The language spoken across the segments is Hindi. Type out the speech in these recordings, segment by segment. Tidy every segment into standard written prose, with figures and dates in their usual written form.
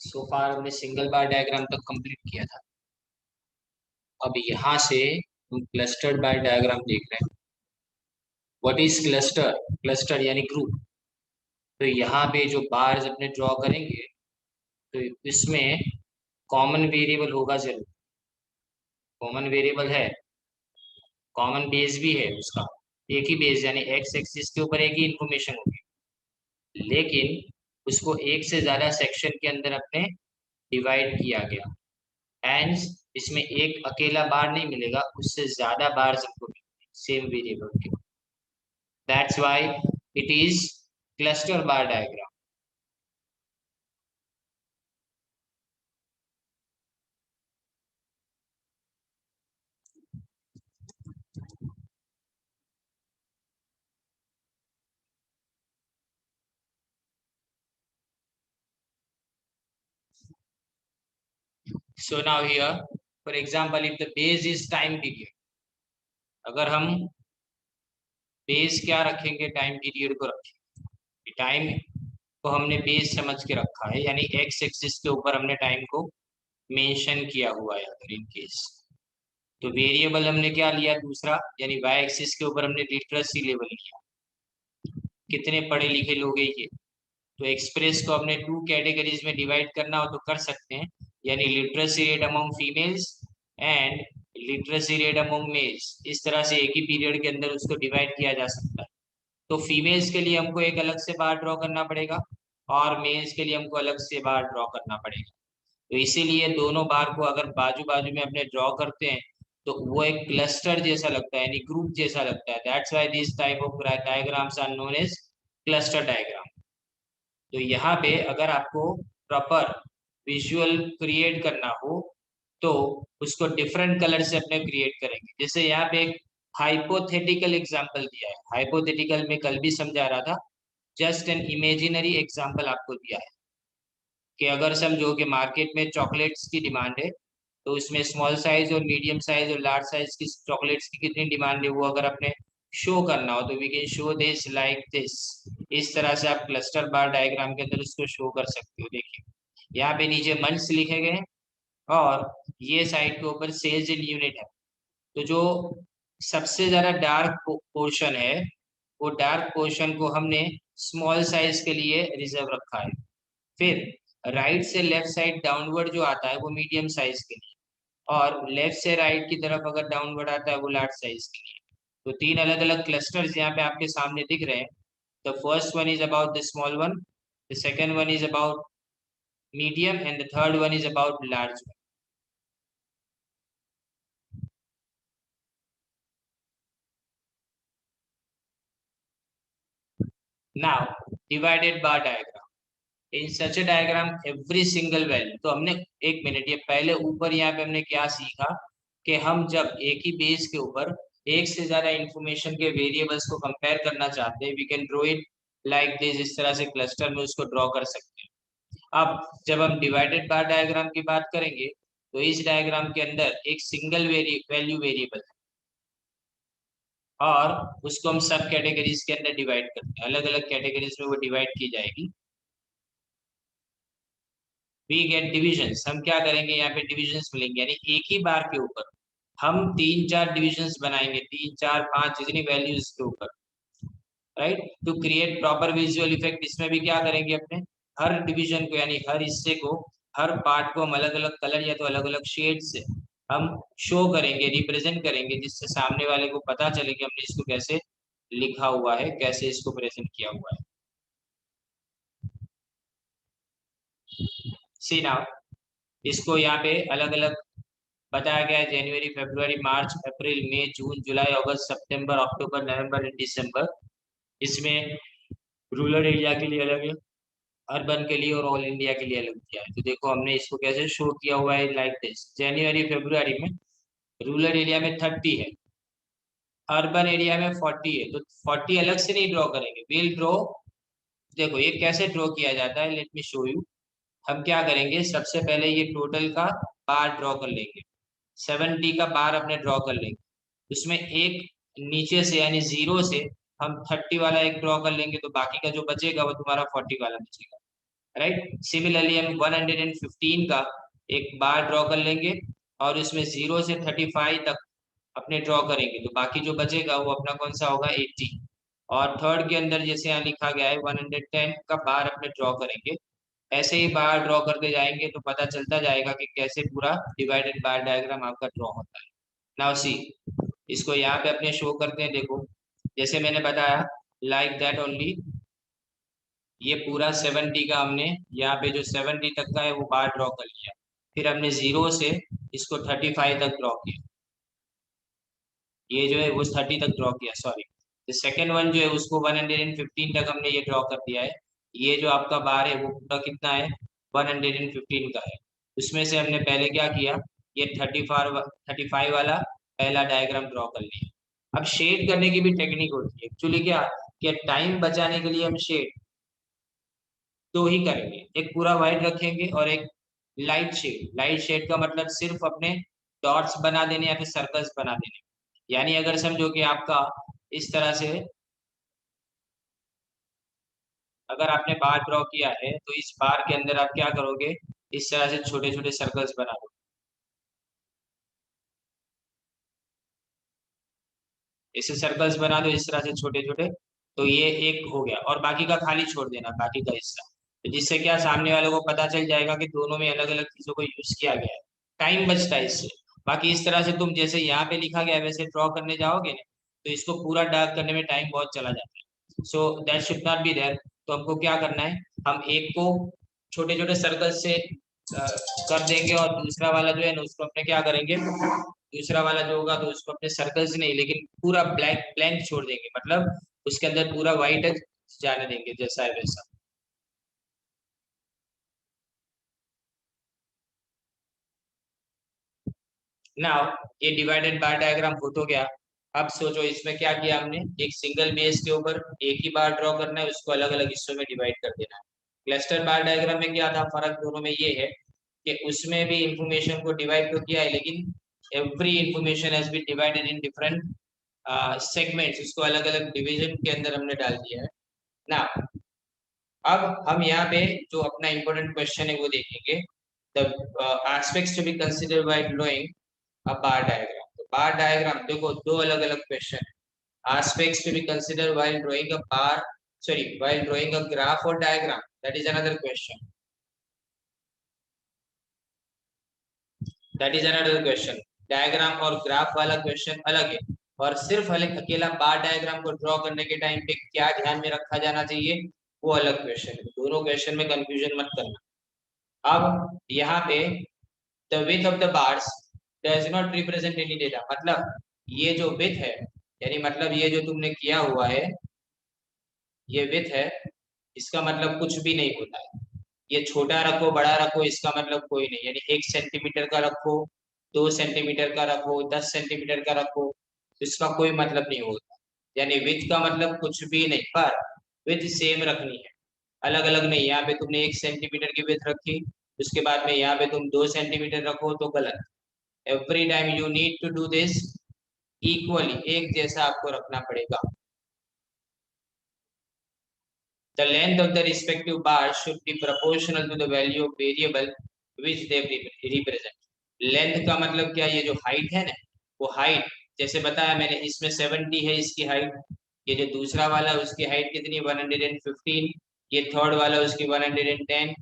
सो फार हमने सिंगल बार डायग्राम तक कंप्लीट किया था। अब यहाँ से हम क्लस्टर्ड बार डायग्राम देख रहे हैं। What is cluster? क्लस्टर यानी ग्रुप। तो यहाँ पे जो बार्स अपने ड्रॉ करेंगे तो इसमें कॉमन वेरिएबल होगा जरूर। कॉमन वेरिएबल है, कॉमन बेस भी है उसका। एक ही बेस यानी एक्स एक्सिस के ऊपर एक ही इंफॉर्मेशन होगी, लेकिन उसको एक से ज्यादा सेक्शन के अंदर अपने डिवाइड किया गया। एंड इसमें एक अकेला बार नहीं मिलेगा, उससे ज्यादा बार हमको मिलेंगे सेम वेरिएबल के। That's why it is cluster bar diagram. So now here for example if the base is time period, अगर हम बेस क्या रखेंगे, टाइम पीरियड को रखेंगे। टाइम को हमने बेस समझ के रखा है, यानी एक्स एक्सिस के ऊपर हमने टाइम को मेंशन किया हुआ है। अगर इन केस तो वेरिएबल हमने क्या लिया दूसरा, यानी वाई एक्सिस के ऊपर हमने लिटरेसी लेवल लिया। कितने पढ़े लिखे लोग हैं ये। तो एक्सप्रेस को हमने टू कैटेगरीज में डिवाइड करना हो तो कर सकते हैं, यानी literacy rate among females and literacy rate among males. इस तरह से एक ही पीरियड के अंदर उसको डिवाइड किया जा सकता है। तो फीमेल्स के लिए हमको एक अलग से बार ड्रॉ करना पड़ेगा और मेल्स के लिए हमको अलग से बार ड्रॉ करना पड़ेगा। तो इसीलिए दोनों बार को अगर बाजू बाजू में अपने ड्रॉ करते हैं तो वो एक क्लस्टर जैसा लगता है, यानी ग्रुप जैसा लगता है। That's why this type of diagrams are known as cluster diagram. तो यहाँ पे अगर आपको प्रॉपर विजुअल क्रिएट करना हो तो उसको डिफरेंट कलर से अपने क्रिएट करेंगे। जैसे यहाँ पे एक हाइपोथेटिकल एग्जांपल दिया है। हाइपोथेटिकल में कल भी समझा रहा था, जस्ट एन इमेजिनरी एग्जांपल आपको दिया है कि अगर समझो कि मार्केट में चॉकलेट्स की डिमांड है, तो उसमें स्मॉल साइज और मीडियम साइज और लार्ज साइज की चॉकलेट्स की कितनी डिमांड है वो अगर अपने शो करना हो तो we can show this like this. इस तरह से आप क्लस्टर बार डायग्राम के अंदर उसको शो कर सकते हो। देखिए यहाँ पे नीचे मंथ्स लिखे गए हैं और ये साइड के ऊपर सेल्स इन यूनिट है। तो जो सबसे ज्यादा डार्क पोर्शन है वो डार्क पोर्शन को हमने स्मॉल साइज के लिए रिजर्व रखा है। फिर राइट से लेफ्ट साइड डाउनवर्ड जो आता है वो मीडियम साइज के लिए, और लेफ्ट से राइट की तरफ अगर डाउनवर्ड आता है वो लार्ज साइज के लिए। तो तीन अलग अलग क्लस्टर्स यहाँ पे आपके सामने दिख रहे हैं। The first one is about the small one, the second one is about medium and the third one is about large one. Now divided bar diagram. In such A diagram every single value, तो हमने एक मिनट ये पहले ऊपर यहाँ पे हमने क्या सीखा कि हम जब एक ही बेस के ऊपर एक से ज्यादा इंफॉर्मेशन के वेरिएबल्स को कंपेयर करना चाहते हैं we can draw it like this. इस तरह से क्लस्टर में उसको ड्रॉ कर सकते हैं। अब जब हम डिवाइडेड बार डायग्राम की बात करेंगे तो इस डायग्राम के अंदर एक सिंगल वैल्यू वेरिएबल है और उसको हम सब कैटेगरीज के अंदर डिवाइड करते हैं। अलग अलग कैटेगरीज में वो डिवाइड की जाएगी। We get divisions. हम क्या करेंगे, यहाँ पे डिविजन्स मिलेंगे, यानी एक ही बार के ऊपर हम तीन चार डिविजन्स बनाएंगे, तीन चार पांच जितनी वैल्यूज के ऊपर, right, to create proper visual effect. इसमें भी क्या करेंगे, अपने हर डिवीजन को यानी हर हिस्से को, हर पार्ट को हम अलग अलग कलर या तो अलग अलग शेड से हम शो करेंगे, रिप्रेजेंट करेंगे, जिससे सामने वाले को पता चले कि हमने इसको कैसे लिखा हुआ है, कैसे इसको प्रेजेंट किया हुआ है। सी नाउ इसको यहाँ पे अलग अलग बताया गया है। जनवरी, फरवरी, मार्च, अप्रैल, मई, जून, जुलाई, अगस्त, सितंबर, अक्टूबर, नवंबर एंड दिसंबर। इसमें रूरल एरिया के लिए अलग है, अर्बन के लिए और ऑल इंडिया के लिए अलग किया है। तो देखो हमने इसको कैसे शो किया हुआ है, लाइक दिस। जनवरी फरवरी में रूरल एरिया में 30 है, अर्बन एरिया में 40 है। तो 40 अलग से नहीं ड्रॉ करेंगे, विल ड्रॉ। देखो ये कैसे ड्रॉ किया जाता है, लेट मी शो यू। हम क्या करेंगे, सबसे पहले ये टोटल का बार ड्रॉ कर लेंगे, 70 का बार अपने ड्रॉ कर लेंगे। उसमें एक नीचे से यानी जीरो से हम 30 वाला एक ड्रॉ कर लेंगे, तो बाकी का जो बचेगा वो तुम्हारा 40 वाला बचेगा। राइट। सिमिलरली हम 115 का एक बार ड्रॉ कर लेंगे और उसमें 0 से 35 तक अपने ड्रॉ करेंगे, तो बाकी जो बचेगा वो अपना कौन सा होगा, 80। और थर्ड के अंदर जैसे यहाँ लिखा गया है 110 का बार अपने ड्रॉ करेंगे। ऐसे ही बार ड्रॉ करते जाएंगे तो पता चलता जाएगा कि कैसे पूरा डिवाइडेड बार डायग्राम आपका ड्रॉ होता है। नाउ सी, इसको यहाँ पे अपने शो करते हैं। देखो जैसे मैंने बताया, लाइक दैट ओनली, ये पूरा 70 का हमने यहाँ पे जो 70 तक का है वो बार ड्रॉ कर लिया। फिर हमने 0 से इसको 35 तक ड्रॉ किया, ये जो है वो 30 तक ड्रॉ किया, सॉरी। तो सेकेंड वन जो है उसको 115 तक हमने ये ड्रॉ कर दिया है। ये जो आपका बार है वो पूरा कितना है, 115 का है। उसमें से हमने पहले क्या किया, ये 35 वाला पहला डायग्राम ड्रॉ कर लिया। अब शेड करने की भी टेक्निक होती है एक्चुअली, क्या कि टाइम बचाने के लिए हम शेड दो ही करेंगे, एक पूरा व्हाइट रखेंगे और एक लाइट शेड। लाइट शेड का मतलब सिर्फ अपने डॉट्स बना देने या फिर सर्कल्स बना देने। यानी अगर समझो कि आपका इस तरह से, अगर आपने बार ड्रॉ किया है तो इस बार के अंदर आप क्या करोगे, इस तरह से छोटे छोटे सर्कल्स बना दो। ऐसे सर्कल्स बना दो इस तरह से छोटे छोटे, तो ये एक हो गया और बाकी का खाली छोड़ देना, बाकी का हिस्सा। तो जिससे क्या सामने वालों को पता चल जाएगा कि दोनों में अलग अलग चीजों को यूज किया गया है, टाइम बचता है इससे। बाकी इस तरह से तुम जैसे यहाँ पे लिखा गया है वैसे ड्रॉ करने जाओगे ना, तो इसको पूरा डार्क करने में टाइम बहुत चला जाता है। So that should not be there. तो हमको क्या करना है, हम एक को छोटे छोटे सर्कल से कर देंगे और दूसरा वाला जो है ना उसको अपने क्या करेंगे, दूसरा वाला जो होगा तो उसको अपने सर्कल्स नहीं लेकिन पूरा ब्लैक ब्लैंक छोड़ देंगे, मतलब उसके अंदर पूरा व्हाइट जाने देंगे जैसा है वैसा। ना, ये डिवाइडेड बार डायग्राम हो तो गया। अब सोचो इसमें क्या किया हमने, एक सिंगल बेस के ऊपर एक ही बार ड्रॉ करना है, उसको अलग अलग हिस्सों में डिवाइड कर देना है। क्लस्टर बार डायग्राम में क्या था फर्क, दोनों में ये है कि उसमें भी इंफॉर्मेशन को डिवाइड तो किया है लेकिन every information has been divided in different segments, उसको अलग अलग डिवीजन के अंदर हमने डाल दिया है ना। अब हम यहाँ पे जो अपना इंपॉर्टेंट क्वेश्चन है वो देखेंगे, the aspects to be considered while drawing a bar diagram. तो बार डायग्राम देखो दो अलग अलग क्वेश्चन है, aspects to be considered while drawing a bar, sorry while drawing a graph और diagram, that is another question, that is another question. Diagram और ग्राफ वाला क्वेश्चन अलग है, और सिर्फ अकेला बार डायग्राम को ड्रॉ करने के टाइम पे क्या ध्यान में रखा जाना चाहिए वो अलग क्वेश्चन है। दोनों क्वेश्चन में कंफ्यूजन मत करना। अब यहाँ पे the width of the bars does not represent any data, मतलब ये जो विथ है, यानी मतलब ये जो तुमने किया हुआ है, ये विथ है, इसका मतलब कुछ भी नहीं होता है। ये छोटा रखो बड़ा रखो इसका मतलब कोई नहीं, यानी 1 सेंटीमीटर का रखो, 2 सेंटीमीटर का रखो, 10 सेंटीमीटर का रखो, इसका कोई मतलब नहीं होता। यानी विथ का मतलब कुछ भी नहीं, पर विथ सेम रखनी है, अलग अलग नहीं। यहाँ पे तुमने 1 सेंटीमीटर की विथ रखी, उसके बाद में यहाँ पे तुम 2 सेंटीमीटर रखो तो गलत। Every time you need to do this equally, एक जैसा आपको रखना पड़ेगा। The length of the respective bars should be proportional to the value of variable which they represent. Length का मतलब क्या, ये जो हाइट है ना, वो हाइट जैसे बताया मैंने, इसमें 70 है इसकी हाइट, ये जो दूसरा वाला उसकी हाइट कितनी 115, ये थर्ड वाला उसकी 110,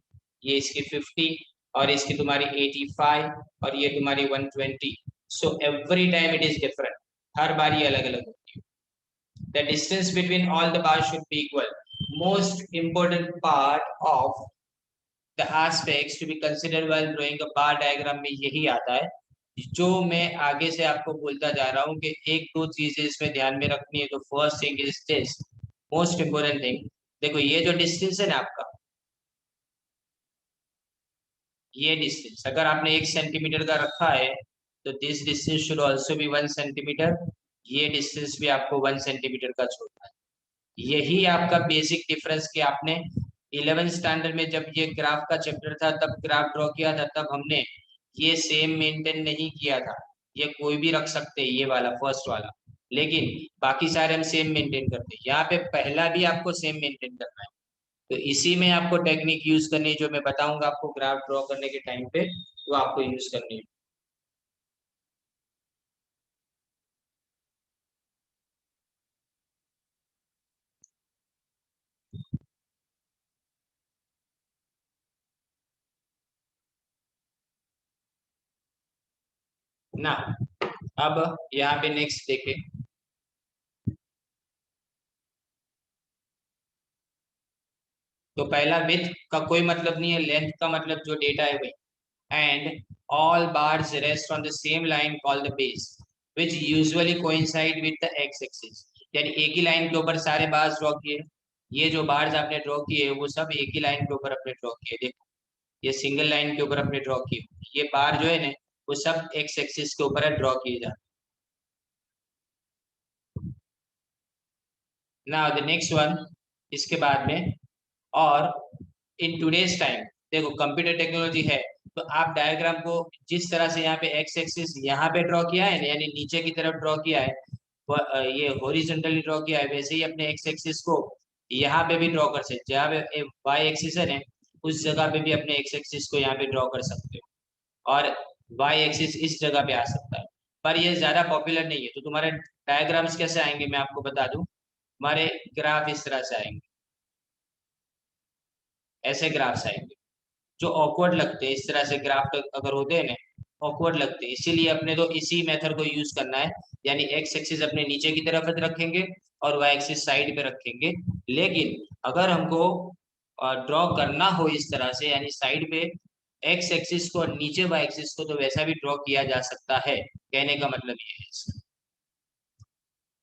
ये इसकी 50 और इसकी तुम्हारी 85 और ये तुम्हारी 120। So every time it is different, हर बारी अलग अलग होती है। The distance between all the bars should be equal. Most important part of the aspects to be considered while drawing a bar diagram में यही आता है, जो मैं आगे से आपको बोलता जा रहा हूँ कि एक दो चीजें इसमें ध्यान में रखनी है। तो first thing is this, most important thing, देखो ये जो डिस्टेंस है ना आपका, ये डिस्टेंस अगर आपने 1 सेंटीमीटर का रखा है तो this distance should also be 1 centimetre, ये डिस्टेंस भी आपको 1 सेंटीमीटर का छोड़ना है। यही आपका बेसिक डिफरेंस कि आपने 11th स्टैंडर्ड में जब ये ग्राफ का चैप्टर था तब ग्राफ ड्रॉ किया था, तब हमने ये सेम मेंटेन नहीं किया था। ये कोई भी रख सकते हैं ये वाला फर्स्ट वाला, लेकिन बाकी सारे हम सेम मेंटेन करते हैं। यहाँ पे पहला भी आपको सेम मेंटेन करना है, तो इसी में आपको टेक्निक यूज करनी है, जो मैं बताऊंगा आपको ग्राफ ड्रॉ करने के टाइम पे, वो आपको यूज करनी है। ना, अब यहाँ पे नेक्स्ट देखें। तो पहला विथ का कोई मतलब नहीं है, लेंथ का मतलब जो डेटा है वही। And all bars rest on the same line called the base which usually coincide with the x axis. यानी एक ही लाइन के ऊपर सारे बार्स ड्रॉ किए। ये जो बार्स आपने ड्रॉ किए वो सब एक ही लाइन के ऊपर अपने ड्रॉ किए। देखो, ये सिंगल लाइन के ऊपर अपने ड्रॉ किए। ये बार जो है ना, वो सब एक्स एक्सिस के ऊपर ड्रॉ किए जाते हैं। नाउ द नेक्स्ट वन, इसके बाद में, और इन टूडेज टाइम, देखो कंप्यूटर टेक्नोलॉजी है, तो आप डायग्राम को जिस तरह से यहाँ पे एक्स एक्सिस यहाँ पे ड्रॉ किया है ना, यानी नीचे की तरफ ड्रॉ किया है, ये हॉरिजॉन्टली ड्रॉ किया है, वैसे ही अपने एक्स एक्सिस को यहाँ पे भी ड्रॉ कर सकते हैं। जहाँ पे वाई एक्सिस है ना, उस जगह पे भी अपने एक्स एक्सिस को यहाँ पे ड्रॉ कर सकते हो, और वाई एक्सिस इस जगह पे आ सकता है। पर ये ज्यादा पॉपुलर नहीं है। तो तुम्हारे डायग्राम्स कैसे आएंगे मैं आपको बता दूं। हमारे ग्राफ इस तरह से आएंगे, ऐसे ग्राफ्स आएंगे जो ऑकवर्ड लगते हैं। इस तरह से ग्राफ अगर होते हैं ना, ऑकवर्ड लगते हैं, इसीलिए अपने तो इसी मेथड को यूज करना है। यानी एक्स एक्सिस अपने नीचे की तरफ रखेंगे और वाई एक्सिस साइड पे रखेंगे। लेकिन अगर हमको ड्रॉ करना हो इस तरह से, यानी साइड पे एक्स एक्सिस को और नीचे वाई एक्सिस को, तो वैसा भी ड्रॉ किया जा सकता है। कहने का मतलब ये है।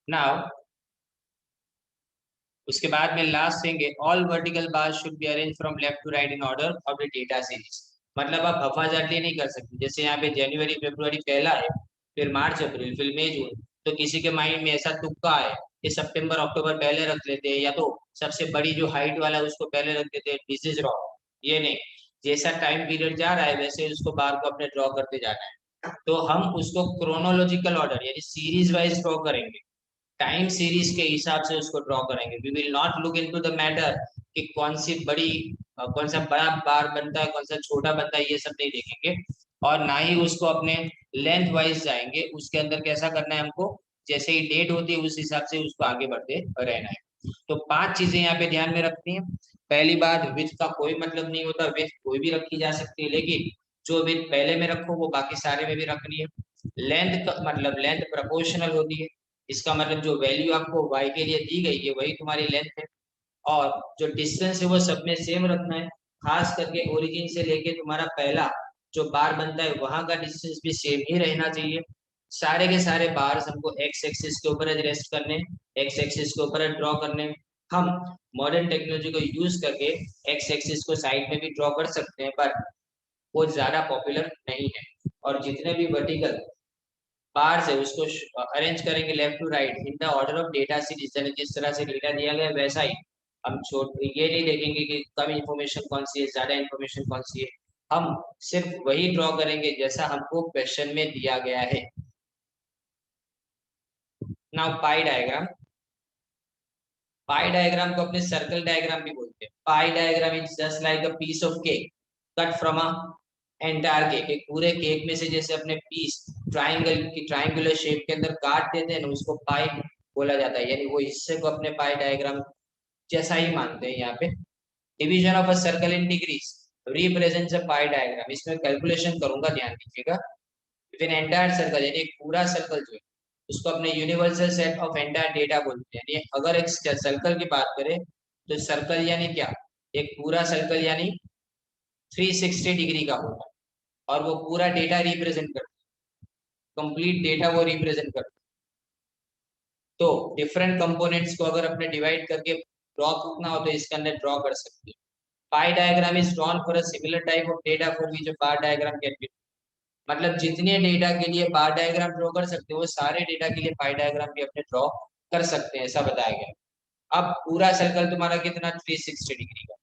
नाउ उसके बाद में लास्ट देंगे, all vertical bars should be arrange from left to right in order of the data series. मतलब आप हफाजाती नहीं कर सकते। जैसे यहाँ पे जनवरी फरवरी पहला है, फिर मार्च अप्रैल, फिर मई जून, तो किसी के माइंड में ऐसा तुक्का है कि सितंबर अक्टूबर पहले रख लेते हैं, या तो सबसे बड़ी जो हाइट वाला है उसको पहले रख देते हैं। This is wrong. ये नहीं, जैसा टाइम पीरियड जा रहा है वैसे उसको बार को अपने ड्रॉ करते जाना है। तो हम उसको क्रोनोलॉजिकल ऑर्डर यानी सीरीज वाइज ड्रॉ करेंगे, टाइम सीरीज के हिसाब से उसको ड्रॉ करेंगे। We will not look into the matter कि कौन सी बड़ी कौन सा बड़ा बार बनता है, कौन सा छोटा बनता है, ये सब नहीं देखेंगे। और ना ही उसको अपने लेंथ वाइज जाएंगे, उसके अंदर कैसा करना है हमको, जैसे ही डेट होती है उस हिसाब से उसको आगे बढ़ते रहना है। तो 5 चीजें यहाँ पे ध्यान में रखनी है। पहली बात, विथ का कोई मतलब नहीं होता, विथ कोई भी रखी जा सकती है, लेकिन जो विथ पहले में रखो वो बाकी सारे में भी रखनी है। लेंथ का मतलब लेंथ प्रोपोर्शनल होती है। इसका मतलब जो वैल्यू आपको y के लिए दी गई है वही तुम्हारी लेंथ है। और जो डिस्टेंस है वो सब में सेम रखना है। खास करके ओरिजिन से लेके तुम्हारा पहला जो बार बनता है वहां का डिस्टेंस भी सेम ही रहना चाहिए। सारे के सारे बार हमको एक्स एक्सिस के ऊपर रेस्ट करने, एक्स एक्सिस के ऊपर ड्रॉ करने। हम मॉडर्न टेक्नोलॉजी को यूज करके एक्स एक्सिस को साइड में भी ड्रॉ कर सकते हैं, पर वो ज्यादा पॉपुलर नहीं है। और जितने भी वर्टिकल बार्स है उसको अरेंज करेंगे left to right in the order of data series, यानी जिस तरह से डेटा दिया गया है वैसा ही। हम छोट ये नहीं देखेंगे कि कम इंफॉर्मेशन कौन सी है, ज्यादा इंफॉर्मेशन कौन सी है। हम सिर्फ वही ड्रॉ करेंगे जैसा हमको क्वेश्चन में दिया गया है। Now pie diagram. Pie diagram को अपने सर्कल डायग्राम भी बोलते हैं। Pie diagram is just like a piece of cake cut from a entire cake. एक पूरे केक में से जैसे अपने पीस ट्राइंगल की ट्राइंगुलर शेप के अंदर काट देते हैं ना, उसको पाई बोला जाता है। यानी वो हिस्से को अपने पाई डायग्राम जैसा ही मानते हैं। यहाँ पे division of a circle in degrees represents a pi diagram. इसमें कैलकुलेशन करूंगा, ध्यान दीजिएगा। इफ एन एंटायर सर्कल यानी एक पूरा सर्कल जो है उसको अपने universal set of entire data बोलते हैं। यानी अगर एक सर्कल की बात करें तो सर्कल यानी क्या, एक पूरा सर्कल यानी 360 डिग्री का होगा, और वो पूरा डेटा रिप्रेजेंट करता है, कंप्लीट डेटा वो रिप्रेजेंट करता है। तो डिफरेंट कंपोनेंट्स को अगर अपने डिवाइड करके ड्रॉ करना हो तो इसके अंदर ड्रॉ कर सकते हैं। Pie diagram is drawn for a similar type of data for which a bar diagram can be. मतलब जितने डेटा के लिए बार डायग्राम ड्रॉ कर सकते हो वो सारे डेटा के लिए पाई डायग्राम भी अपने ड्रॉ कर सकते हैं, ऐसा बताया गया। अब पूरा सर्कल तुम्हारा कितना, 360 डिग्री का,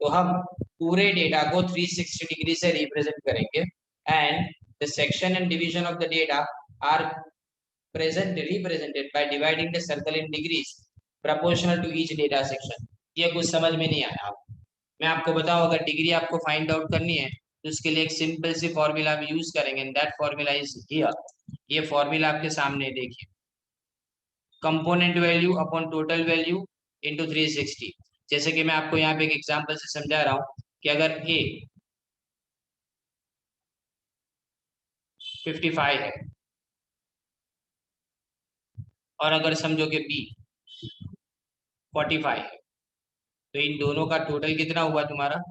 तो हम पूरे डेटा को 360 डिग्री से रिप्रेजेंट करेंगे। And the section and division of the data are represented by dividing the circle in degrees proportional to each data section। ये कुछ समझ में नहीं आया आप? मैं आपको बताऊं, अगर डिग्री आपको फाइंड आउट करनी है तो उसके लिए एक सिंपल सी फॉर्मूला आप यूज करेंगे, दैट फॉर्मूला इज हियर। ये फॉर्मूला आपके सामने है, देखिए, component value upon total value into 360। जैसे कि मैं आपको यहाँ पे एक एग्जांपल से समझा रहा हूँ कि अगर ए 55 है और अगर समझो कि बी 45 है, तो इन दोनों का टोटल कितना हुआ तुम्हारा?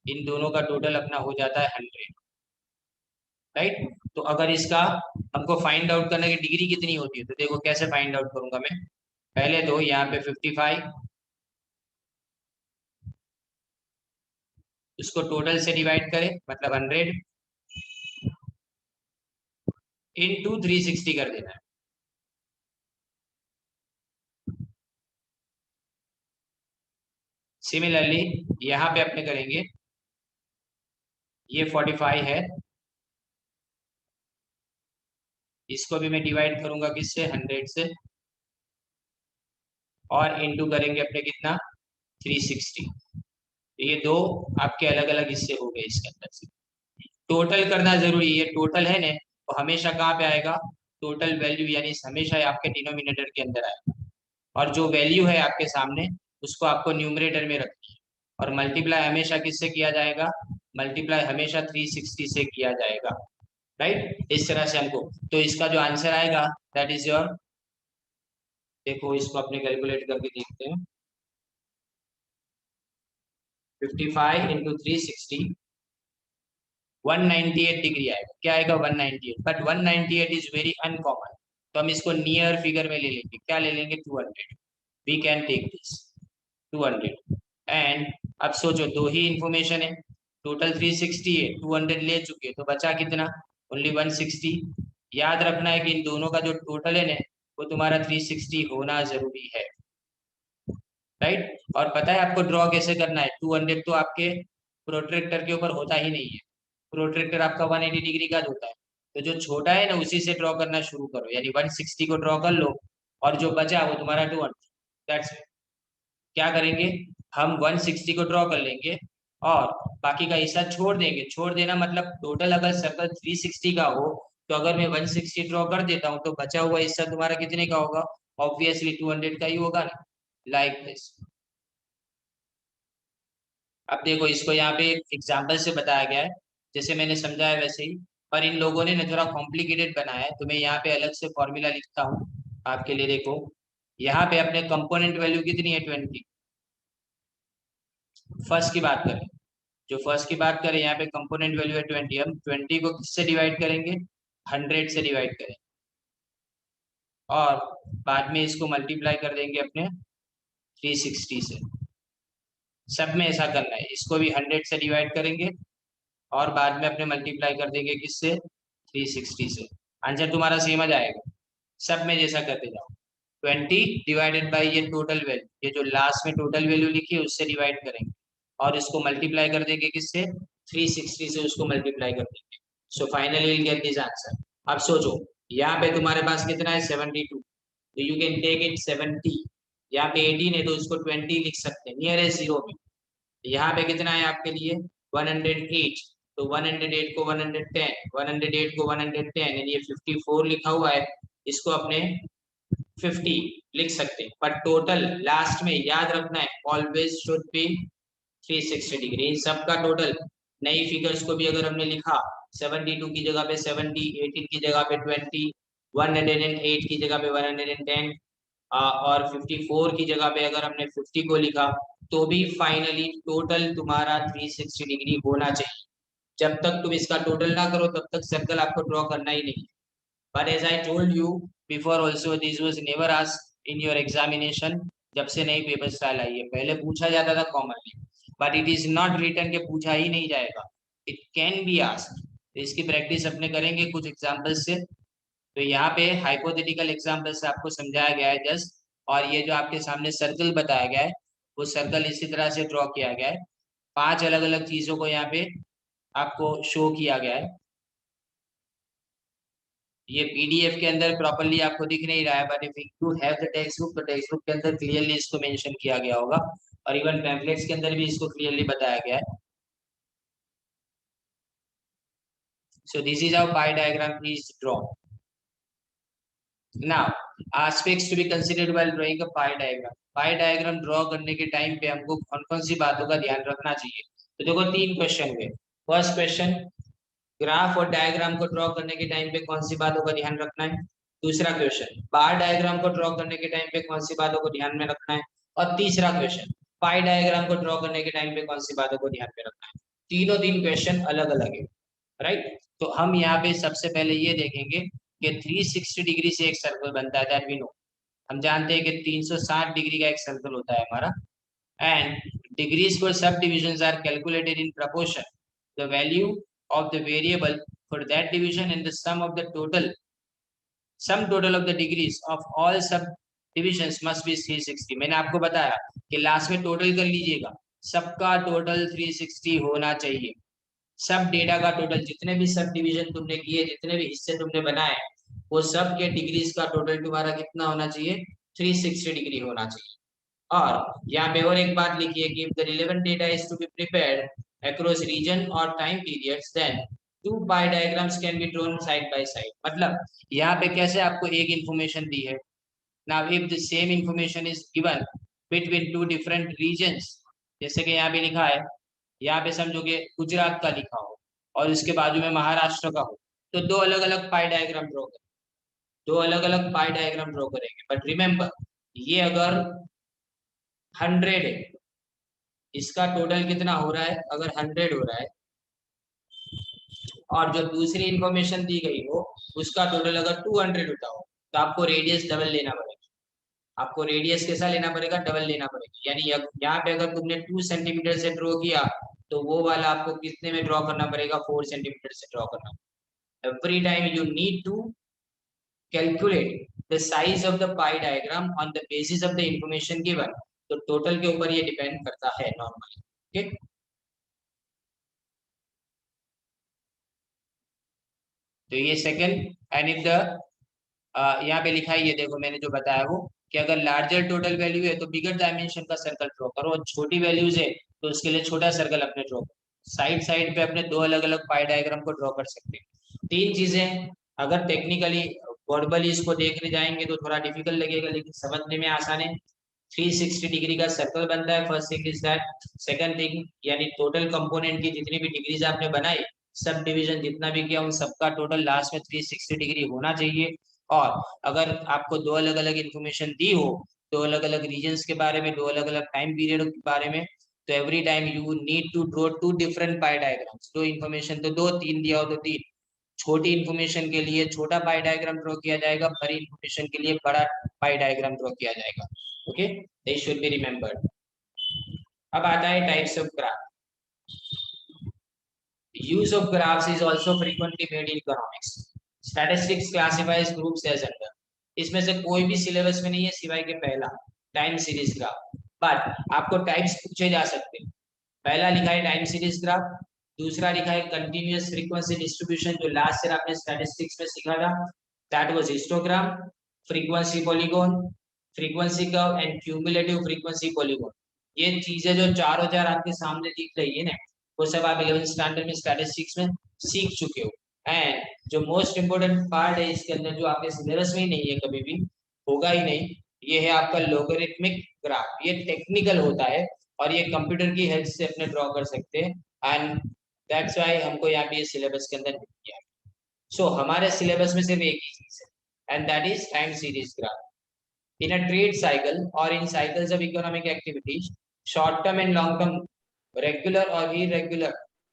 इन दोनों का टोटल अपना हो जाता है 100, राइट? तो अगर इसका हमको फाइंड आउट करने की डिग्री कितनी होती है, तो देखो कैसे फाइंड आउट करूंगा मैं। पहले तो यहाँ पे 55 उसको टोटल से डिवाइड करें, मतलब 100 इंटू 360 कर देना है। सिमिलरली यहाँ पे अपने करेंगे, ये 45 है, इसको भी मैं डिवाइड करूंगा किससे? 100 से, और इंटू करेंगे अपने कितना? 360। तो ये दो आपके अलग अलग हिस्से हो गए इसके अंदर से। टोटल करना जरूरी है, टोटल है ना, तो हमेशा कहाँ पे आएगा? टोटल वैल्यू, यानी हमेशा आपके डिनोमिनेटर के अंदर आएगा। और जो वैल्यू है आपके सामने, उसको आपको न्यूमरेटर में रखनी है। और मल्टीप्लाई हमेशा किससे किया जाएगा? मल्टीप्लाई हमेशा 360 से किया जाएगा, राइट? इस तरह से हमको, तो इसका जो आंसर आएगा दैट इज योर, देखो इसको अपने कैलकुलेट करके देखते हैं। 55 इंटू 360, 198 डिग्री आएगा। क्या आएगा? 198। बट 198 इज वेरी अनकॉमन, तो हम इसको नियर फिगर में ले लेंगे। क्या ले लेंगे? 200। We can take this 200। And अब सोचो, दो ही इंफॉर्मेशन है, टोटल 360 है, 200 ले चुके हैं, तो बचा कितना? ओनली 160। याद रखना है कि इन दोनों का जो टोटल है ना, वो तुम्हारा 360 होना जरूरी है, राइट? और पता है आपको ड्रॉ कैसे करना है? 200 तो आपके प्रोट्रैक्टर के ऊपर होता ही नहीं है, प्रोट्रैक्टर आपका 180 डिग्री का होता है। तो जो छोटा है ना, उसी से ड्रॉ करना शुरू करो, यानी 160 को ड्रॉ कर लो, और जो बचा वो तुम्हारा 200। दैट्स, क्या करेंगे हम? 160 को ड्रॉ कर लेंगे और बाकी का हिस्सा छोड़ देंगे। छोड़ देना मतलब टोटल अगर सर्कल 360 का हो, तो अगर मैं 160 ड्रॉ कर देता हूँ तो बचा हुआ हिस्सा तुम्हारा कितने का होगा? ऑब्वियसली 200 का ही होगा ना, लाइक दिस। अब देखो, इसको यहाँ पे एक एग्जाम्पल से बताया गया है, जैसे मैंने समझाया वैसे ही, पर इन लोगों ने ना थोड़ा कॉम्प्लिकेटेड बनाया है, तो मैं यहाँ पे अलग से फॉर्मूला लिखता हूँ आपके लिए। देखो, यहाँ पे अपने कंपोनेंट वैल्यू कितनी है? 20। फर्स्ट की बात करें, जो फर्स्ट की बात करें, यहाँ पे कंपोनेंट वैल्यू है 20। हम 20 को किससे डिवाइड करेंगे? 100 से डिवाइड करें, और बाद में इसको मल्टीप्लाई कर देंगे अपने 360 से। सब में ऐसा करना है, इसको भी 100 से डिवाइड करेंगे और बाद में अपने मल्टीप्लाई कर देंगे किससे? 360 से। आंसर तुम्हारा सेम आ जाएगा, सब में जैसा करते जाओ। 20 डिवाइडेड बाई ये टोटल वैल्यू, ये जो लास्ट में टोटल वैल्यू लिखी है उससे डिवाइड करेंगे, और इसको मल्टीप्लाई कर देंगे किससे? 360 से उसको मल्टीप्लाई कर देंगे। So finally will get this answer. अब सोचो, यहाँ पे तुम्हारे पास कितना है? 72। तो यू कैन टेक इट 70। यहाँ पे 18 है तो इसको 20 लिख सकते हैं नियरेस्ट जीरो में। यहाँ पे कितना है आपके लिए? 108। तो 108 को 110, 108 को 110, यानी ये 54 लिखा हुआ है, इसको अपने 50 लिख सकते हैं। पर टोटल लास्ट में याद रखना है, ऑलवेज शुड बी 360 डिग्री। इन सबका टोटल, नई फिगर्स को भी अगर हमने लिखा, 72 की जगह पे 70, 18 की जगह पे 20, 108 की जगह पे 110, और 54 की जगह पे अगर हमने 50 को लिखा, तो भी फाइनली टोटल तुम्हारा 360 डिग्री होना चाहिए। जब तक तुम इसका टोटल ना करो तब तक सर्कल आपको ड्रॉ करना ही नहीं है। But as I told you before also, this was never asked in your examination। जब से नई पेपर स्टाइल आई है, पहले पूछा जाता था commonly, but it is not written के पूछा ही नहीं जाएगा। It can be asked. तो इसकी प्रैक्टिस अपने करेंगे कुछ एग्जाम्पल से। तो यहाँ पे हाइपोथेटिकल एग्जाम्पल से आपको समझाया गया है जस्ट, और ये जो आपके सामने सर्कल बताया गया है, वो सर्कल इसी तरह से ड्रॉ किया गया है। 5 अलग अलग चीजों को यहाँ पे आपको शो किया गया है। ये पीडीएफ के अंदर प्रॉपर्ली आपको दिख नहीं रहा है, but if you have the text book, तो टेक्स्ट बुक के अंदर क्लियरली इसको मेंशन किया गया होगा। और इवन पैम्फलेट्स के अंदर भी इसको क्लियरली बताया गया है. So this is how pie diagram is drawn. Now, aspects to be considered while drawing a pie diagram. Pie diagram draw करने के टाइम पे हमको कौन कौन सी बातों का ध्यान रखना चाहिए? तो देखो 3 क्वेश्चन हुए. फर्स्ट क्वेश्चन, ग्राफ और डायग्राम को ड्रॉ करने के टाइम पे कौन सी बातों का ध्यान रखना है. दूसरा क्वेश्चन, बार डायग्राम को ड्रॉ करने के टाइम पे कौन सी बातों को ध्यान में रखना है. और तीसरा क्वेश्चन, पाई डायग्राम को ड्रॉ करने के टाइम पे कौन सी बातों को ध्यान में रखना है. तीनों 3 क्वेश्चन अलग अलग है, राइट. तो हम यहाँ पे सबसे पहले ये देखेंगे कि 360 डिग्री से एक सर्कल बनता है, दैट वी नो. हम जानते हैं कि 360 डिग्री का एक सर्कल होता है हमारा. And degrees for sub division are calculated in proportion the value of the variable for that division and the sum total of the degrees of all subdivisions must be 360. मैंने आपको बताया कि लास्ट में टोटल कर लीजिएगा, सबका टोटल 360 होना चाहिए. सब डेटा का टोटल, जितने भी सब डिविजन तुमने किए, जितने भी हिस्से तुमने बनाए, वो सब के डिग्रीज का टोटल तुम्हारा कितना होना चाहिए? 360 डिग्री होना चाहिए. और यहाँ पे और एक बात लिखिए कि if the relevant data is to be prepared across region or time periods, then two pie diagrams can be drawn side by side. मतलब यहाँ पे कैसे आपको एक इंफॉर्मेशन दी है. Now if the same information is given between two different regions, जैसे कि यहाँ पे लिखा है, यहाँ पे समझो कि गुजरात का लिखा हो और उसके बाजू में महाराष्ट्र का हो, तो दो अलग अलग पाई डायग्राम ड्रॉ करें, दो अलग अलग पाई डायग्राम ड्रॉ करेंगे. बट रिमेम्बर, ये अगर 100 है, इसका टोटल कितना हो रहा है? अगर 100 हो रहा है और जो दूसरी इंफॉर्मेशन दी गई हो उसका टोटल अगर 200 होता हो, तो आपको रेडियस डबल लेना पड़ेगा. आपको रेडियस कैसा लेना पड़ेगा? डबल लेना पड़ेगा. यानी यहाँ पे अगर तुमने 2 सेंटीमीटर से ड्रॉ किया, तो वो वाला आपको कितने में ड्रॉ करना पड़ेगा? 4 सेंटीमीटर से ड्रॉ करना. Every time you need to calculate the size of the pie diagram on the basis of the information given. तो टोटल के ऊपर ये डिपेंड करता है नॉर्मली. ठीक. तो ये सेकंड. एंड इफ द यहाँ पे लिखा है, ये देखो मैंने जो बताया वो, कि अगर लार्जर टोटल वैल्यू है तो बिगर डायमेंशन का सर्कल ड्रॉ करो, और छोटी वैल्यूज है तो उसके लिए छोटा सर्कल अपने ड्रॉ करो. साइड साइड पे अपने दो अलग अलग पाई डायग्राम को ड्रॉ कर सकते हैं. 3 चीजें. अगर टेक्निकली वर्बली इसको देखने जाएंगे तो थोड़ा डिफिकल्ट लगेगा, लेकिन समझने में आसान है. 360 डिग्री का सर्कल बनता है. First thing is that. Second thing, यानी टोटल कंपोनेंट की जितनी भी डिग्रीज आपने बनाई, सब डिवीजन जितना भी किया, उन सबका टोटल लास्ट में 360 डिग्री होना चाहिए. और अगर आपको दो अलग अलग इंफॉर्मेशन दी हो, दो अलग अलग रीजन्स के बारे में, दो अलग अलग टाइम पीरियड के बारे में, तो every time you need to draw 2 different pie diagrams. दो इंफॉर्मेशन तो दो, 3 दिया हो तो 3. छोटी इंफॉर्मेशन के लिए छोटा पाई डायग्राम ड्रॉ किया जाएगा, बड़ी इंफॉर्मेशन के लिए बड़ा पाई डायग्राम ड्रॉ किया जाएगा. Okay, they should be remembered. अब आता है types of graph. Use of graphs is also frequently made in economics. Statistics classifies groups as under. इसमें से कोई भी सिलेबस में नहीं है सिवाय के पहला, टाइम सीरीज ग्राफ. बट आपको टाइप्स पूछे जा सकते हैं. पहला लिखा है टाइम सीरीज ग्राफ. दूसरा लिखा है कंटिन्यूअस फ्रीक्वेंसी डिस्ट्रीब्यूशन, जो लास्ट ईयर आपने स्टैटिस्टिक्स में सीखा था, that was histogram. Frequency polygon, frequency curve and cumulative frequency polygon. ये चीजें जो चारों चार आपके सामने दिख रही है ना, वो सब आप 11th स्टैंडर्ड में स्टैटिस्टिक्स में सीख चुके हो. एंड जो मोस्ट इंपोर्टेंट पार्ट है इसके अंदर, जो आपके सिलेबस में ही नहीं है, कभी भी होगा ही नहीं, ये है आपका लोगरिथमिक ग्राफ. ये टेक्निकल होता है और ये कंप्यूटर की हेल्प से अपने ड्रॉ कर सकते हैं. एंड दैट्स व्हाई हमको यहाँ पे ये सिलेबस के अंदर किया है. सो हमारे सिलेबस में सिर्फ एक ही चीज है, and that is time series graph. In a trade cycle or in cycles of economic activities, short term and long term, regular और irregular,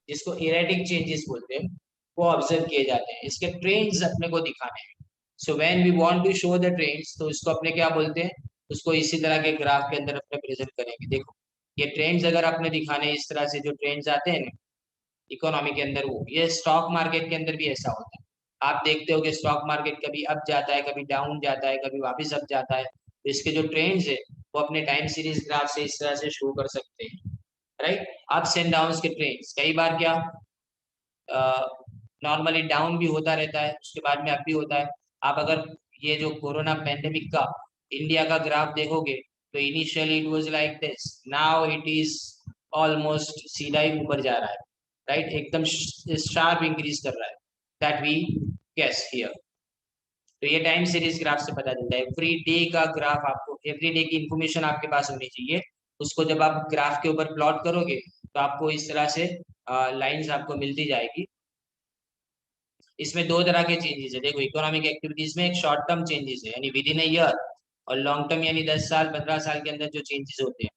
जिसको erratic changes बोलते हैं, वो ऑब्जर्व किए जाते हैं. इसके ट्रेंड्स अपने को दिखाने हैं. So when we want to show the trends, तो इसको अपने क्या बोलते हैं? उसको इसी तरह के ग्राफ के अंदर अपने प्रेजेंट करेंगे. देखो, ये ट्रेंड्स अगर आपने दिखाने, इस तरह से जो ट्रेंड्स आते हैं ना इकोनॉमी के अंदर, वो ये स्टॉक मार्केट के अंदर भी ऐसा होता है. आप देखते हो कि स्टॉक मार्केट कभी अप जाता है, कभी डाउन जाता है, कभी वापस अप जाता है. तो इसके जो ट्रेंड्स है वो अपने टाइम सीरीज ग्राफ से इस तरह से शो कर सकते हैं, राइट. अप्स एंड डाउन्स के ट्रेंड्स, कई बार क्या नॉर्मली डाउन भी होता रहता है, उसके बाद में अप भी होता है. आप अगर ये जो कोरोना पैंडेमिक का इंडिया का ग्राफ देखोगे, तो initially it was like this, now it is almost सीधा ही ऊपर जा रहा है, राइट, एकदम शार्प इंक्रीज कर रहा है, दैट वी गेस हियर। तो ये टाइम सीरीज ग्राफ से पता चलता है। एवरी डे का ग्राफ आपको, एवरी डे की इंफॉर्मेशन आपके पास होनी चाहिए, उसको जब आप ग्राफ के ऊपर प्लॉट करोगे तो आपको इस तरह से लाइंस आपको मिलती जाएगी। इसमें दो तरह के चेंजेस है, देखो इकोनॉमिक एक्टिविटीज में एक शॉर्ट टर्म चेंजेस है यानी विद इन ईयर, और लॉन्ग टर्म यानी 10 साल 15 साल के अंदर जो चेंजेस होते हैं।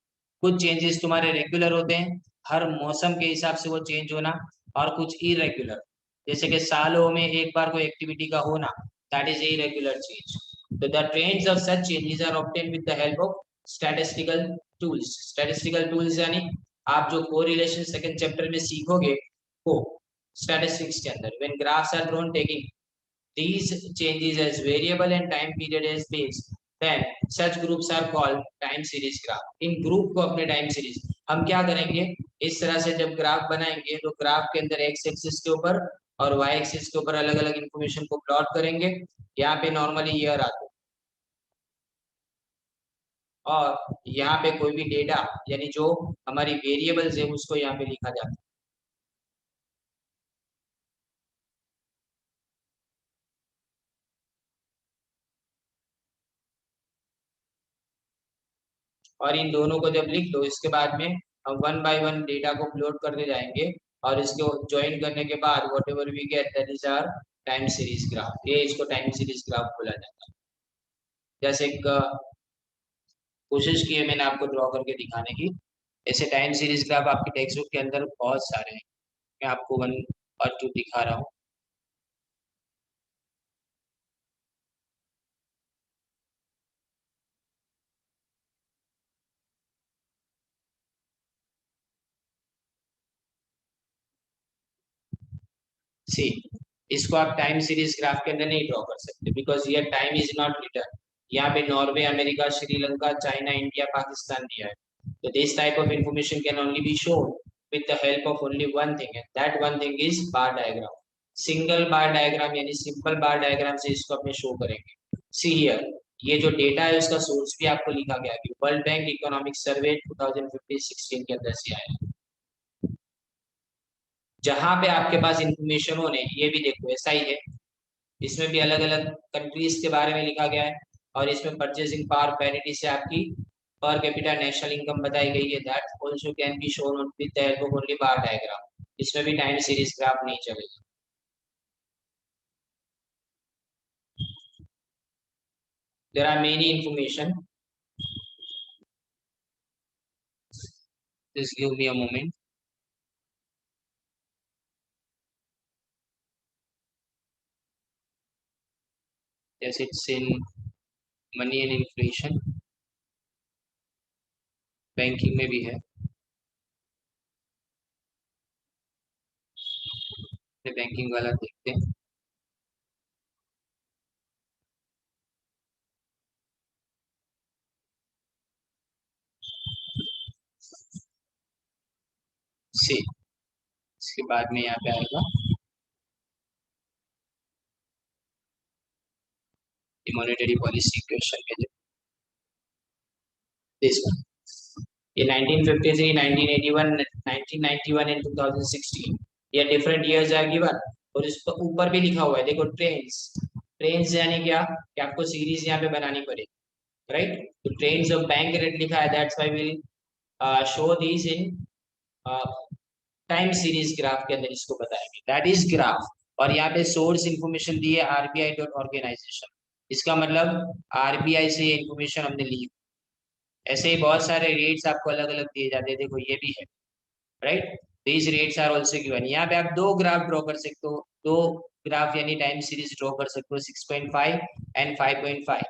कुछ चेंजेस तुम्हारे रेगुलर होते हैं, हर मौसम के हिसाब से वो चेंज होना, और कुछ इरेगुलर, जैसे कि सालों में एक बार कोई एक्टिविटी का होना, दैट इज इरेगुलर चेंज। तो the trends of such changes are obtained with the help of statistical tools. Statistical tools यानी आप जो कोरिलेशन सेकंड चैप्टर में सीखोगे वो statistics के अंदर, when graphs are drawn taking these changes as variable and time period as base, then such groups are called time series graph। In group को अपने टाइम सीरीज हम क्या करेंगे, इस तरह से जब ग्राफ बनाएंगे तो ग्राफ के अंदर एक्स एक्सिस के ऊपर और वाई एक्सिस के ऊपर अलग अलग इंफॉर्मेशन को प्लॉट करेंगे। यहाँ पे नॉर्मली ईयर आते हैं और यहाँ पे कोई भी डेटा यानी जो हमारी वेरिएबल्स है उसको यहाँ पे लिखा जाता है। और इन दोनों को जब लिख दो इसके बाद में हम वन बाय वन डेटा को प्लॉट करते जाएंगे, और इसको ज्वाइन करने के बाद whatever we get that is our time series graph. ये इसको टाइम सीरीज ग्राफ बोला जाता है। जैसे एक कोशिश की है मैंने आपको ड्रॉ करके दिखाने की, ऐसे टाइम सीरीज ग्राफ आपकी टेक्स्ट बुक के अंदर बहुत सारे हैं, मैं आपको वन और टू दिखा रहा हूँ। सी, इसको आप टाइम सीरीज ग्राफ के अंदर नहीं ड्रॉ कर सकते बिकॉज ये टाइम इज नॉट रिटर्न। यहाँ पे Norway, America, Sri Lanka, China, India, Pakistan दिया है। तो this type of information can only be shown with the help of only one thing, and that one thing is bar diagram। Single bar diagram यानी सिंपल बार डायग्राम से इसको अपने शो करेंगे। सी हियर, ये जो डेटा है उसका सोर्स भी आपको लिखा गया कि वर्ल्ड बैंक इकोनॉमिक सर्वे 2015-16 के अंदर से आया है। जहां पे आपके पास इंफॉर्मेशन होने, ये भी देखो ऐसा ही है, इसमें भी अलग अलग कंट्रीज के बारे में लिखा गया है, और इसमें परचेसिंग पावर पैरिटी से आपकी पर कैपिटा नेशनल इनकम बताई गई है, that also can be shown with the help of only bar diagram. इसमें भी टाइम सीरीज ग्राफ नहीं चलेगा। There are many information, just give me a moment. जैसे it's in money and inflation, banking में भी है, बैंकिंग वाला देखते हैं। सी, इसके बाद में यहाँ पे आएगा मॉनेटरी पॉलिसी क्वेश्चन के, दिस वन, ये 1953, 1981, 1991 एंड 2016 ये डिफरेंट इयर्स आर गिवन। और इस पर ऊपर भी लिखा हुआ है देखो, ट्रेन्स। ट्रेन्स यानी क्या कि आपको सीरीज यहाँ पे बनानी पड़ेगी, राइट। तो ट्रेन्स ऑफ बैंक रेट लिखा है, that's why will show this in time series graph के अंदर इसको बताएंगे, दैट इज ग्राफ। और यहाँ पे सोर्स इंफॉर्मेशन दी है आरबीआई डॉट ऑर्गेनाइजेशन, इसका मतलब आरबीआई से ये इंफॉर्मेशन हमने ली। ऐसे ही बहुत सारे रेट्स आपको अलग अलग दिए जाते हैं, देखो ये भी है, right. These rates are also given. यहाँ पे आप दो ग्राफ ड्रॉ कर सकते हो, दो ग्राफ यानी टाइम सीरीज ड्रॉ कर सकते हो, 6.5 एंड 5.5।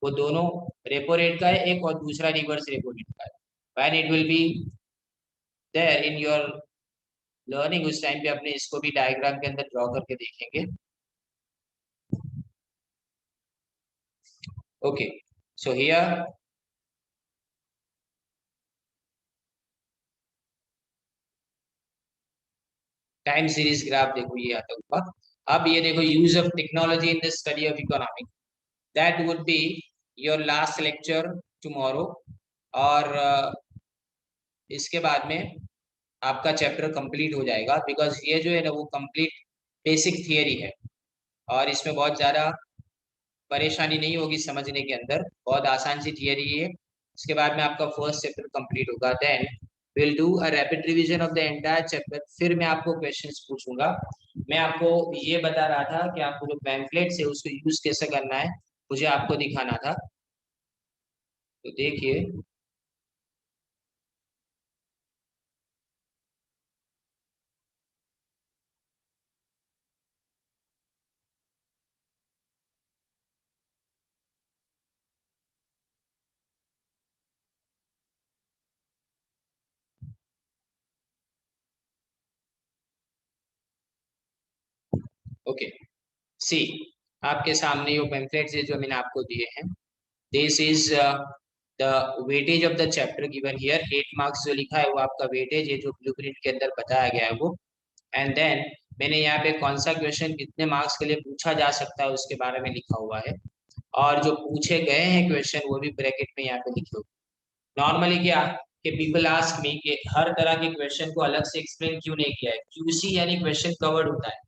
वो दोनों रेपो रेट का है, एक और दूसरा रिवर्स रेपो रेट का है। When it will be there in your learning, उस टाइम पे अपने इसको भी डायग्राम के अंदर ड्रॉ करके देखेंगे। Okay, so here time series graph देखो ये आता होगा। अब ये देखो, use of technology in the study of economic, that would be your last lecture tomorrow. और इसके बाद में आपका चैप्टर कंप्लीट हो जाएगा, बिकॉज ये जो है ना वो कंप्लीट बेसिक थियरी है और इसमें बहुत ज़्यादा परेशानी नहीं होगी समझने के अंदर, बहुत आसान सी थियरी है। इसके बाद में आपका फर्स्ट चैप्टर कंप्लीट होगा, then will do a rapid revision of the entire chapter. फिर मैं आपको क्वेश्चंस पूछूंगा। मैं आपको ये बता रहा था कि आपको जो पैम्फलेट्स है उसको यूज कैसे करना है, मुझे आपको दिखाना था। तो देखिए, ओके, सी, आपके सामने वो पैम्फलेट्स है जो मैंने आपको दिए हैं। This is the weightage of the chapter given here. 8 marks जो लिखा है वो आपका वेटेज है जो ब्लूप्रिंट के अंदर बताया गया है वो। एंड देन मैंने यहाँ पे कौन सा क्वेश्चन कितने मार्क्स के लिए पूछा जा सकता है उसके बारे में लिखा हुआ है, और जो पूछे गए हैं क्वेश्चन वो भी ब्रैकेट में यहाँ पे लिखे हुए। नॉर्मली क्या कि पीपल आस्क मी कि हर तरह के क्वेश्चन को अलग से एक्सप्लेन क्यों नहीं किया है। क्यूसी यानी क्वेश्चन कवर्ड होता है,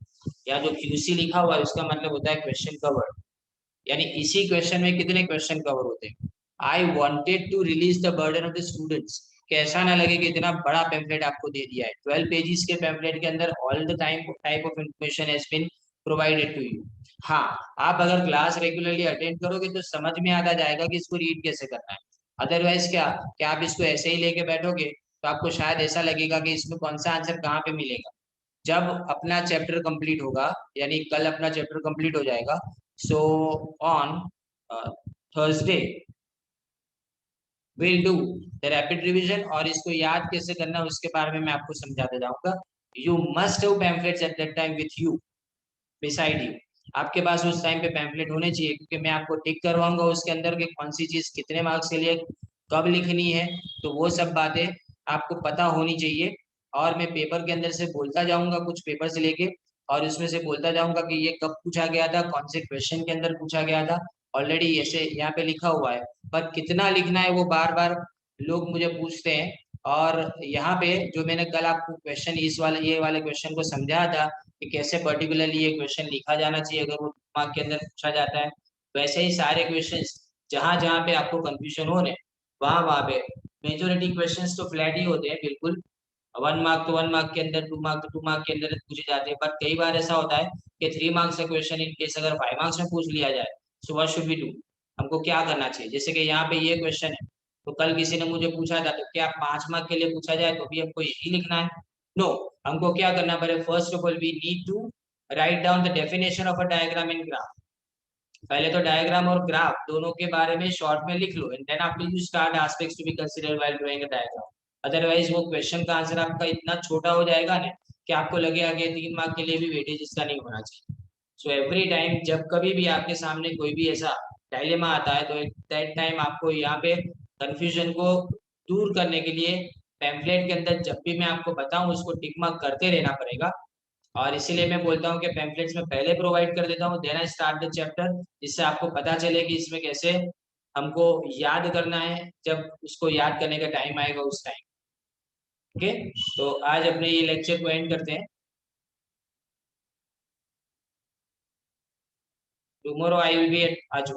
या जो क्यूसी लिखा हुआ है उसका मतलब होता है क्वेश्चन कवर्ड, यानी इसी क्वेश्चन में कितने क्वेश्चन कवर होते हैं। I wanted to release the burden of the students, कि ऐसा ना लगे कि इतना बड़ा पैम्फलेट आपको दे दिया है। 12 पेजेस के पैम्फलेट के अंदर all the time type of information has been provided to you. हाँ, आप अगर क्लास रेगुलरली अटेंड करोगे तो समझ में आता जाएगा कि इसको रीड कैसे करना है। अदरवाइज क्या कि आप इसको ऐसे ही लेके बैठोगे तो आपको शायद ऐसा लगेगा कि इसमें कौन सा आंसर कहाँ पे मिलेगा। जब अपना चैप्टर कंप्लीट होगा, यानी कल अपना चैप्टर कंप्लीट हो जाएगा, so on Thursday will do the rapid revision, और इसको याद कैसे करना है उसके बारे में मैं आपको समझाते जाऊंगा। You must have pamphlets at that time with you, beside you. आपके पास उस टाइम पे पैम्फलेट होने चाहिए, क्योंकि मैं आपको टिक करवाऊंगा उसके अंदर के कौन सी चीज कितने मार्क्स के लिए कब लिखनी है। तो वो सब बातें आपको पता होनी चाहिए। और मैं पेपर के अंदर से बोलता जाऊंगा, कुछ पेपर से लेके, और उसमें से बोलता जाऊंगा कि ये कब पूछा गया था, कौन से क्वेश्चन के अंदर पूछा गया था। ऑलरेडी ऐसे यहाँ पे लिखा हुआ है, पर कितना लिखना है वो बार बार लोग मुझे पूछते हैं। और यहाँ पे जो मैंने कल आपको क्वेश्चन इस वाले ये वाले क्वेश्चन को समझाया था कि कैसे पर्टिकुलरली ये क्वेश्चन लिखा जाना चाहिए अगर वो मार्क के अंदर पूछा जाता है, वैसे ही सारे क्वेश्चंस जहां जहां पे आपको कंफ्यूजन हो रहे वहां वहां पे मेजोरिटी क्वेश्चंस तो फ्लैट ही होते हैं बिल्कुल। 1 मार्क तो 1 मार्क के अंदर, 2 मार्क तो 2 मार्क के अंदर पूछे जाते हैं। पर कई बार ऐसा होता है कि 3 मार्क्स का क्वेश्चन इन केस अगर 5 मार्क्स में पूछ लिया जाए, so what should we do, हमको क्या करना चाहिए। जैसे कि यहाँ पे ये क्वेश्चन है, तो कल किसी ने मुझे पूछा था तो क्या 5 मार्क के लिए पूछा जाए तो भी हमको यही लिखना है? नो, हमको क्या करना पड़ेगा, first of all we need to write down the definition of a diagram in graph. पहले तो डायग्राम और ग्राफ दोनों के बारे में शॉर्ट में लिख लो, and then after you start aspects to be considered while drawing a diagram. Otherwise वो क्वेश्चन का आंसर आपका इतना छोटा हो जाएगा ना कि आपको लगेगा कि 3 मार्क के लिए भी वेटेज इसका नहीं होना चाहिए। सो एवरी टाइम जब कभी भी आपके सामने कोई भी ऐसा डायलेमा आता है, तो एट दैट टाइम आपको यहाँ पे कंफ्यूजन को दूर करने के लिए पैम्फलेट के अंदर जब भी मैं आपको बताऊं उसको टिक मार्क करते रहना पड़ेगा। और इसीलिए मैं बोलता हूँ कि पैम्फलेट्स में पहले प्रोवाइड कर देता हूँ, then I start the chapter, जिससे आपको पता चले कि इसमें कैसे हमको याद करना है, जब उसको याद करने का टाइम आएगा उस टाइम। ओके, तो आज अपने ये लेक्चर को एंड करते हैं। Tomorrow I will be at आज